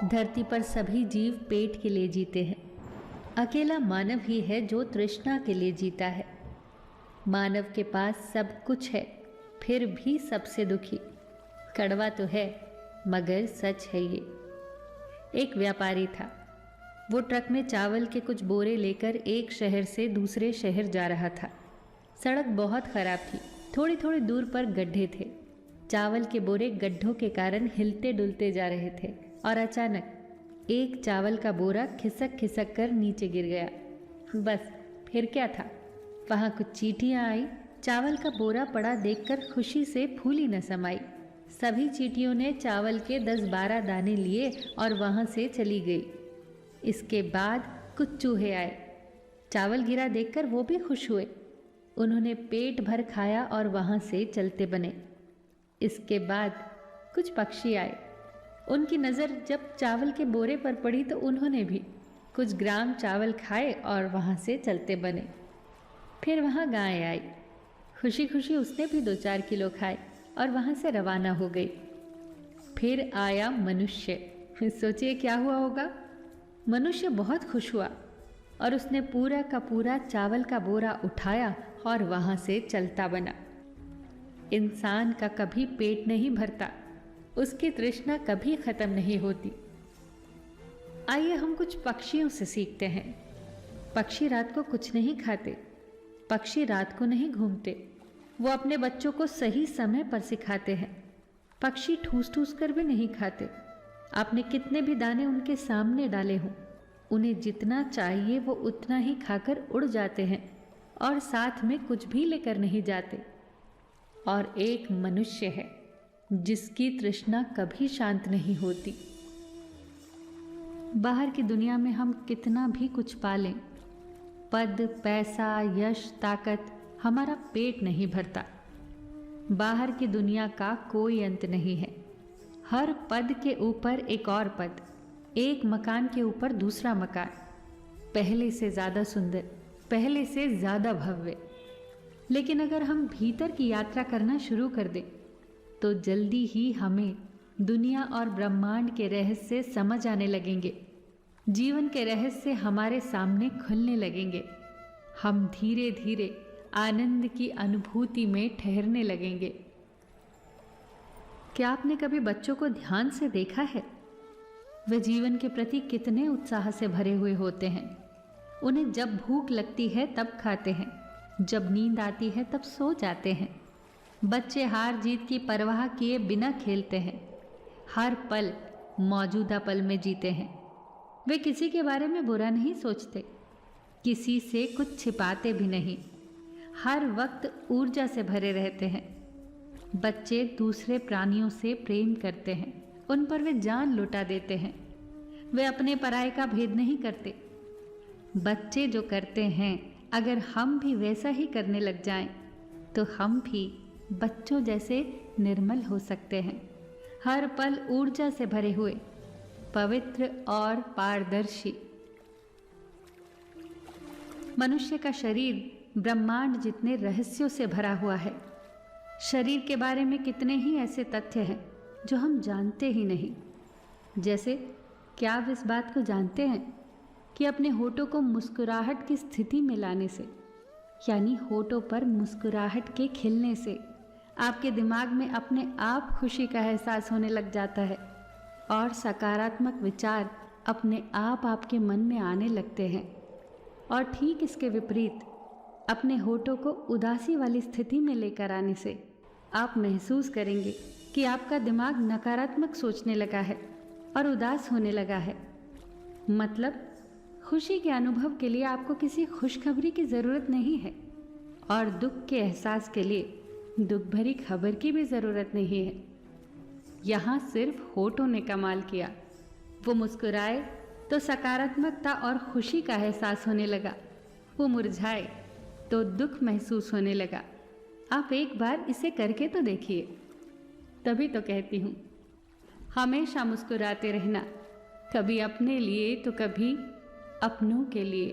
धरती पर सभी जीव पेट के लिए जीते हैं। अकेला मानव ही है जो तृष्णा के लिए जीता है। मानव के पास सब कुछ है, फिर भी सबसे दुखी। कड़वा तो है मगर सच है ये। एक व्यापारी था। वो ट्रक में चावल के कुछ बोरे लेकर एक शहर से दूसरे शहर जा रहा था। सड़क बहुत खराब थी, थोड़ी थोड़ी दूर पर गड्ढे थे। चावल के बोरे गड्ढों के कारण हिलते डुलते जा रहे थे और अचानक एक चावल का बोरा खिसक खिसक कर नीचे गिर गया। बस फिर क्या था, वहाँ कुछ चींटियाँ आई। चावल का बोरा पड़ा देखकर खुशी से फूली न समाई। सभी चींटियों ने चावल के 10-12 दाने लिए और वहाँ से चली गई। इसके बाद कुछ चूहे आए। चावल गिरा देखकर वो भी खुश हुए। उन्होंने पेट भर खाया और वहाँ से चलते बने। इसके बाद कुछ पक्षी आए। उनकी नज़र जब चावल के बोरे पर पड़ी तो उन्होंने भी कुछ ग्राम चावल खाए और वहाँ से चलते बने। फिर वहाँ गाय आई। खुशी खुशी उसने भी 2-4 किलो खाए और वहाँ से रवाना हो गई। फिर आया मनुष्य। सोचिए क्या हुआ होगा। मनुष्य बहुत खुश हुआ और उसने पूरा का पूरा चावल का बोरा उठाया और वहाँ से चलता बना। इंसान का कभी पेट नहीं भरता, उसकी तृष्णा कभी खत्म नहीं होती। आइए हम कुछ पक्षियों से सीखते हैं। पक्षी रात को कुछ नहीं खाते, पक्षी रात को नहीं घूमते, वो अपने बच्चों को सही समय पर सिखाते हैं। पक्षी ठूस ठूस कर भी नहीं खाते। आपने कितने भी दाने उनके सामने डाले हों, उन्हें जितना चाहिए वो उतना ही खाकर उड़ जाते हैं और साथ में कुछ भी लेकर नहीं जाते। और एक मनुष्य है जिसकी तृष्णा कभी शांत नहीं होती। बाहर की दुनिया में हम कितना भी कुछ पालें, पद, पैसा, यश, ताकत, हमारा पेट नहीं भरता। बाहर की दुनिया का कोई अंत नहीं है। हर पद के ऊपर एक और पद, एक मकान के ऊपर दूसरा मकान, पहले से ज़्यादा सुंदर, पहले से ज़्यादा भव्य। लेकिन अगर हम भीतर की यात्रा करना शुरू कर दें तो जल्दी ही हमें दुनिया और ब्रह्मांड के रहस्य समझ आने लगेंगे। जीवन के रहस्य हमारे सामने खुलने लगेंगे। हम धीरे धीरे आनंद की अनुभूति में ठहरने लगेंगे। क्या आपने कभी बच्चों को ध्यान से देखा है? वे जीवन के प्रति कितने उत्साह से भरे हुए होते हैं। उन्हें जब भूख लगती है तब खाते हैं, जब नींद आती है तब सो जाते हैं। बच्चे हार जीत की परवाह किए बिना खेलते हैं। हर पल मौजूदा पल में जीते हैं। वे किसी के बारे में बुरा नहीं सोचते, किसी से कुछ छिपाते भी नहीं। हर वक्त ऊर्जा से भरे रहते हैं। बच्चे दूसरे प्राणियों से प्रेम करते हैं, उन पर वे जान लुटा देते हैं। वे अपने पराये का भेद नहीं करते। बच्चे जो करते हैं, अगर हम भी वैसा ही करने लग जाएं, तो हम भी बच्चों जैसे निर्मल हो सकते हैं। हर पल ऊर्जा से भरे हुए, पवित्र और पारदर्शी। मनुष्य का शरीर ब्रह्मांड जितने रहस्यों से भरा हुआ है। शरीर के बारे में कितने ही ऐसे तथ्य हैं जो हम जानते ही नहीं। जैसे, क्या आप इस बात को जानते हैं कि अपने होठों को मुस्कुराहट की स्थिति में लाने से, यानी होठों पर मुस्कुराहट के खिलने से, आपके दिमाग में अपने आप खुशी का एहसास होने लग जाता है और सकारात्मक विचार अपने आप आपके मन में आने लगते हैं। और ठीक इसके विपरीत, अपने होठों को उदासी वाली स्थिति में लेकर आने से आप महसूस करेंगे कि आपका दिमाग नकारात्मक सोचने लगा है और उदास होने लगा है। मतलब, खुशी के अनुभव के लिए आपको किसी खुशखबरी की ज़रूरत नहीं है और दुख के एहसास के लिए दुख भरी खबर की भी ज़रूरत नहीं है। यहाँ सिर्फ होठों ने कमाल किया। वो मुस्कुराए तो सकारात्मकता और खुशी का एहसास होने लगा। वो मुरझाए तो दुख महसूस होने लगा। आप एक बार इसे करके तो देखिए। तभी तो कहती हूँ, हमेशा मुस्कुराते रहना, कभी अपने लिए तो कभी अपनों के लिए।